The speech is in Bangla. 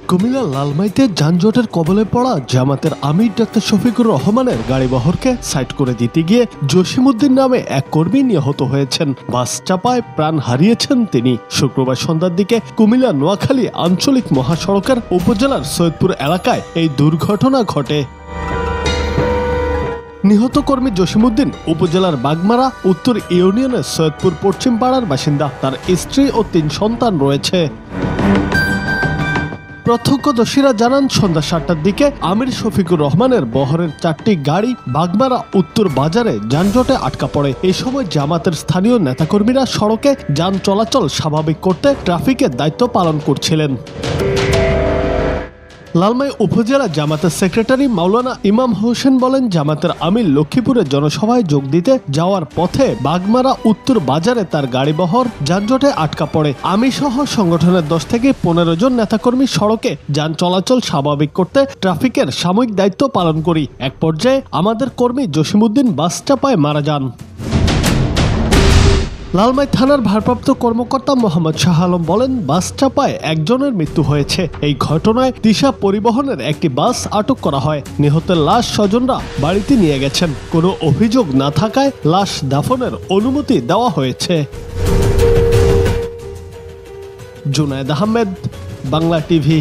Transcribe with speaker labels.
Speaker 1: কুমিল্লা লালমাইতে যানজটের কবলে পড়া জামাতের আমির ডাক্তার শফিকুর রহমানের গাড়িবহরকে সাইড করে দিতে গিয়ে জসিমউদ্দিন নামে এক কর্মী নিহত হয়েছেন। বাস চাপায় প্রাণ হারিয়েছেন তিনি। শুক্রবার সন্ধ্যার দিকে কুমিল্লা নোয়াখালী আঞ্চলিক মহাসড়কের উপজেলার সৈয়দপুর এলাকায় এই দুর্ঘটনা ঘটে। নিহত কর্মী জসিমউদ্দিন উপজেলার বাগমারা উত্তর ইউনিয়নের সৈয়দপুর পশ্চিম পাড়ার বাসিন্দা। তার স্ত্রী ও ৩ সন্তান রয়েছে। প্রত্যক্ষদর্শীরা জানান, সন্ধ্যা ৭টার দিকে আমির শফিকুর রহমানের বহরের ৪টি গাড়ি বাগমারা উত্তর বাজারে যানজটে আটকা পড়ে। এই সময় জামাতের স্থানীয় নেতাকর্মীরা সড়কে যান চলাচল স্বাভাবিক করতে ট্রাফিকের দায়িত্ব পালন করছিলেন। লালমাই উপজেলা জামাতের সেক্রেটারি মাওলানা ইমাম হোসেন বলেন, জামাতের আমির লক্ষ্মীপুরের জনসভায় যোগ দিতে যাওয়ার পথে বাগমারা উত্তর বাজারে তার গাড়িবহর যানজটে আটকা পড়ে। আমি সহ সংগঠনের 10 থেকে 15 জন নেতাকর্মী সড়কে যান চলাচল স্বাভাবিক করতে ট্রাফিকের সাময়িক দায়িত্ব পালন করি। এক পর্যায়ে আমাদের কর্মী জসিমউদ্দিন বাস চাপায় মারা যান। লালমাই থানার ভারপ্রাপ্ত কর্মকর্তা মোহাম্মদ শাহ আলম বলেন, বাস চাপায় একজনের মৃত্যু হয়েছে। এই ঘটনায় দিশা পরিবহনের একটি বাস আটক করা হয়। নিহতের লাশ স্বজনরা বাড়িতে নিয়ে গেছেন। কোনো অভিযোগ না থাকায় লাশ দাফনের অনুমতি দেওয়া হয়েছে। জুনায়েদ আহমেদ, বাংলা টিভি।